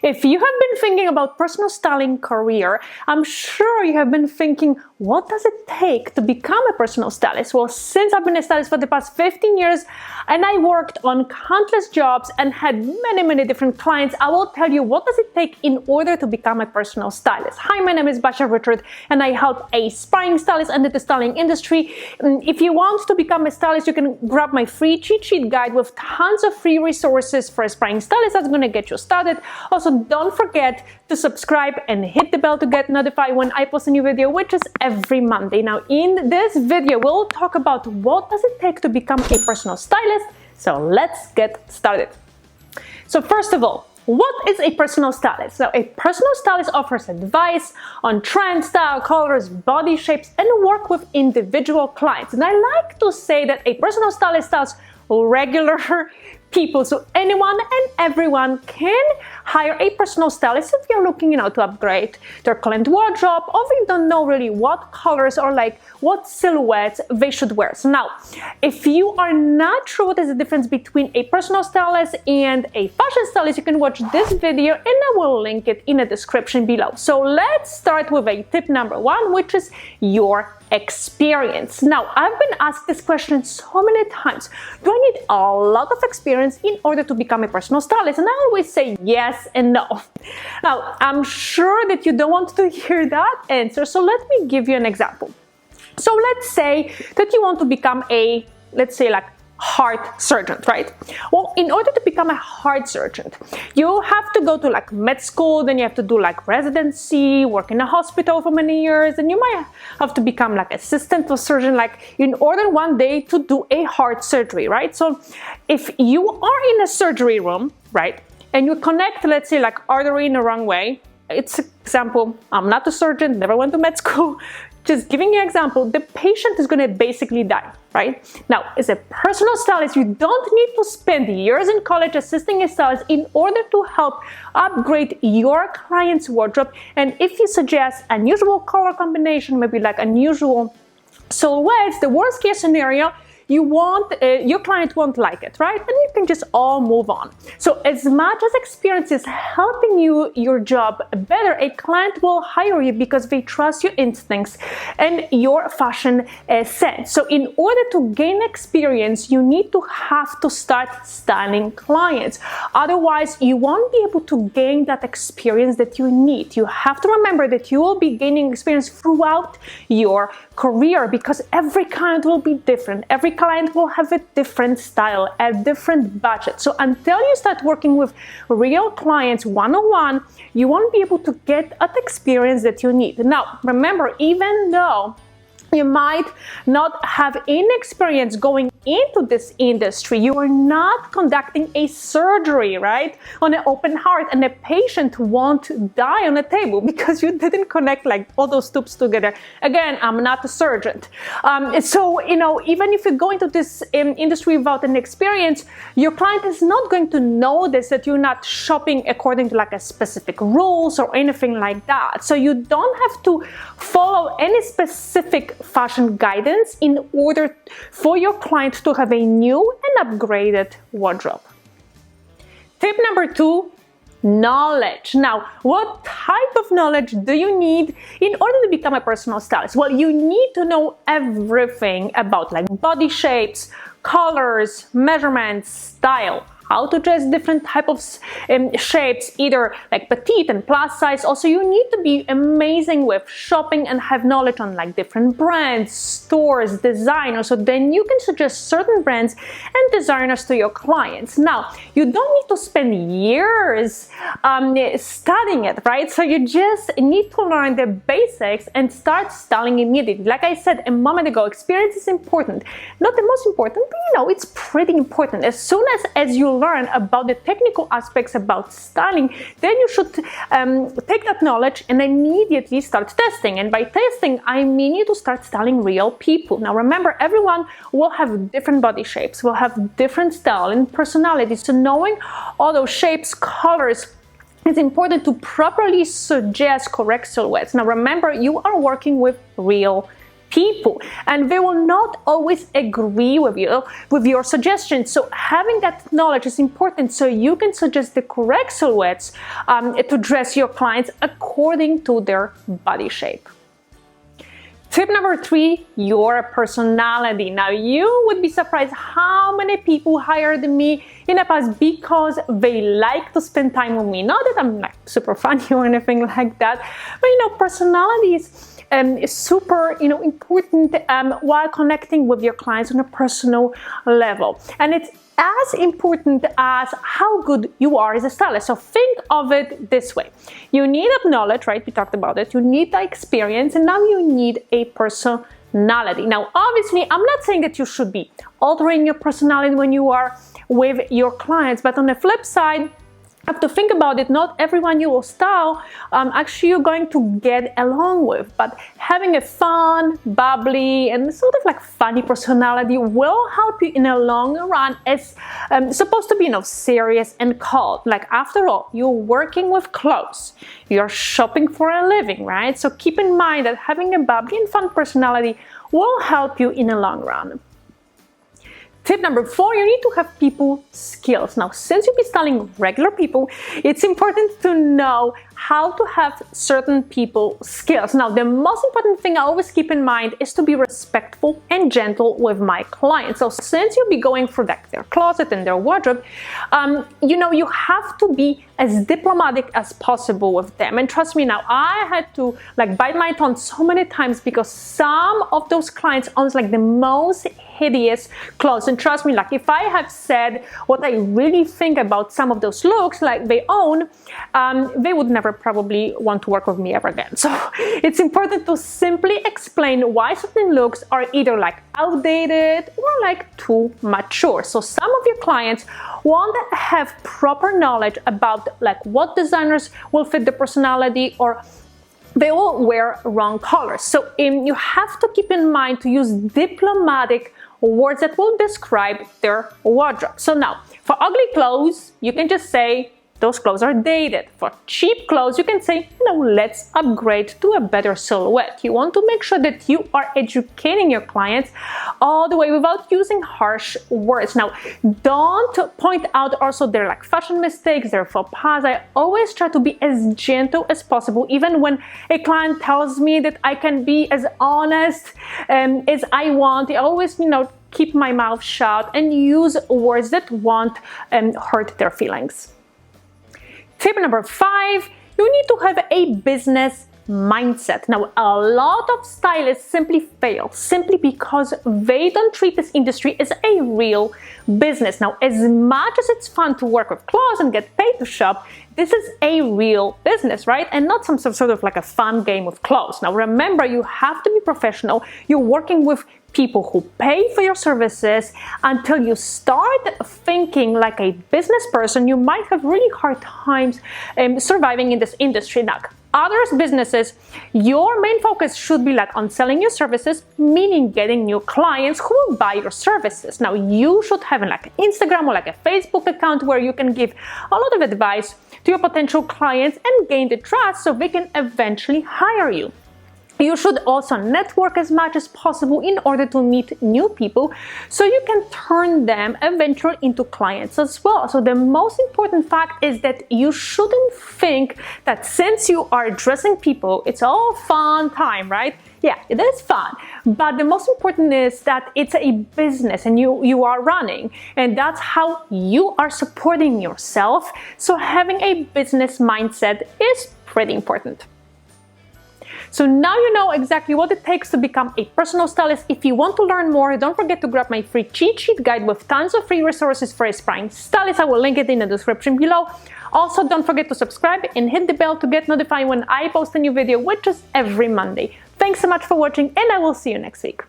If you have been thinking about personal styling career, I'm sure you have been thinking, what does it take to become a personal stylist? Well, since I've been a stylist for the past 15 years and I worked on countless jobs and had many different clients, I will tell you what does it take in order to become a personal stylist. Hi, my name is Basia and I help aspiring stylists enter the styling industry. If you want to become a stylist, you can grab my free cheat sheet guide with tons of free resources for aspiring stylists that's going to get you started. Also, don't forget to subscribe and hit the bell to get notified when I post a new video, which is every Monday. Now, in this video, we'll talk about what does it take to become a personal stylist. So let's get started. So first of all, what is a personal stylist? So a personal stylist offers advice on trend, style, colors, body shapes, and work with individual clients. And I like to say that a personal stylist styles regular people, so anyone and everyone can hire a personal stylist if you're looking, to upgrade their client wardrobe, or if you don't know really what colors or what silhouettes they should wear. So now, if you are not sure what is the difference between a personal stylist and a fashion stylist, you can watch this video and I will link it in the description below. So let's start with a tip number one, which is your experience. Now, I've been asked this question so many times. Do I need a lot of experience in order to become a personal stylist? And I always say yes and no. Now, I'm sure that you don't want to hear that answer, so let me give you an example. So let's say that you want to become a, heart surgeon, right? Well, in order to become a heart surgeon, you have to go to med school, then you have to do residency, work in a hospital for many years, and you might have to become assistant to surgeon, in order one day to do a heart surgery, right? So if you are in a surgery room, right, and you connect, let's say, artery in the wrong way, it's example, I'm not a surgeon, never went to med school, just giving you an example, the patient is going to basically die, right? Now, as a personal stylist, you don't need to spend years in college assisting a stylist in order to help upgrade your client's wardrobe. And if you suggest unusual color combination, maybe unusual silhouettes, the worst case scenario, your client won't like it, right? And you can just all move on. So as much as experience is helping your job better, a client will hire you because they trust your instincts and your fashion sense. So in order to gain experience, you need to have to start styling clients. Otherwise, you won't be able to gain that experience that you need. You have to remember that you will be gaining experience throughout your career because every client will be different. Every client will have a different style, a different budget. So until you start working with real clients one-on-one, you won't be able to get that experience that you need. Now, remember, even though you might not have any experience going into this industry, you are not conducting a surgery, right, on an open heart, and the patient won't die on the table because you didn't connect all those tubes together. Again, I'm not a surgeon. So, even if you go into this industry without an experience, your client is not going to notice that you're not shopping according to a specific rules or anything like that. So you don't have to follow any specific fashion guidance in order for your client to have a new and upgraded wardrobe. Tip number two, knowledge. Now, what type of knowledge do you need in order to become a personal stylist? Well, you need to know everything about body shapes, colors, measurements, style, how to dress different type of shapes, either petite and plus size. Also, you need to be amazing with shopping and have knowledge on different brands, stores, designers. So then you can suggest certain brands and designers to your clients. Now, you don't need to spend years studying it, right? So you just need to learn the basics and start styling immediately. Like I said a moment ago, experience is important. Not the most important, but it's pretty important. As soon as you learn about the technical aspects about styling, then you should take that knowledge and immediately start testing. And by testing, I mean you to start styling real people. Now remember, everyone will have different body shapes, will have different style and personalities. So knowing all those shapes, colors, it's important to properly suggest correct silhouettes. Now remember, you are working with real people, and they will not always agree with you, with your suggestions. So having that knowledge is important so you can suggest the correct silhouettes to dress your clients according to their body shape. Tip number 3, your personality. Now, you would be surprised how many people hired me in the past because they like to spend time with me. Not that I'm like super funny or anything like that, but personality is super important while connecting with your clients on a personal level, and it's as important as how good you are as a stylist. So think of it this way. You need a knowledge, right? We talked about it. You need the experience, and now you need a personality. Now, obviously, I'm not saying that you should be altering your personality when you are with your clients, but on the flip side, you have to think about it. Not everyone you will style actually you're going to get along with, but having a fun, bubbly, and sort of like funny personality will help you in the long run. It's supposed to be serious and cold. Like, after all, you're working with clothes, you're shopping for a living, right? So keep in mind that having a bubbly and fun personality will help you in the long run. Tip number 4, you need to have people skills. Now, since you'll be styling regular people, it's important to know how to have certain people skills. Now, the most important thing I always keep in mind is to be respectful and gentle with my clients. So since you'll be going through their closet and their wardrobe, you have to be as diplomatic as possible with them. And trust me, now, I had to bite my tongue so many times because some of those clients own the most hideous clothes. And trust me, if I have said what I really think about some of those looks they own, they would never probably want to work with me ever again. So it's important to simply explain why certain looks are either outdated or too mature. So some of your clients want to have proper knowledge about what designers will fit the personality, or they will wear wrong colors. So you have to keep in mind to use diplomatic words that will describe their wardrobe. So now, for ugly clothes, you can just say, those clothes are dated. For cheap clothes, you can say, let's upgrade to a better silhouette. You want to make sure that you are educating your clients all the way without using harsh words. Now, don't point out also their fashion mistakes, their faux pas. I always try to be as gentle as possible, even when a client tells me that I can be as honest as I want. I always, keep my mouth shut and use words that won't hurt their feelings. Tip number 5, you need to have a business mindset. Now, a lot of stylists simply fail simply because they don't treat this industry as a real business. Now, as much as it's fun to work with clothes and get paid to shop, this is a real business, right? And not some sort of a fun game with clothes. Now, remember, you have to be professional. You're working with people who pay for your services. Until you start thinking like a business person, you might have really hard times surviving in this industry. Now, others businesses, your main focus should be on selling your services, meaning getting new clients who will buy your services. Now, you should have an Instagram or a Facebook account where you can give a lot of advice to your potential clients and gain the trust so they can eventually hire you. You should also network as much as possible in order to meet new people so you can turn them eventually into clients as well. So the most important fact is that you shouldn't think that since you are dressing people, it's all fun time, right? Yeah, it is fun, but the most important is that it's a business and you are running, and that's how you are supporting yourself. So having a business mindset is pretty important. So now you know exactly what it takes to become a personal stylist. If you want to learn more, don't forget to grab my free cheat sheet guide with tons of free resources for aspiring stylists. I will link it in the description below. Also, don't forget to subscribe and hit the bell to get notified when I post a new video, which is every Monday. Thanks so much for watching, and I will see you next week.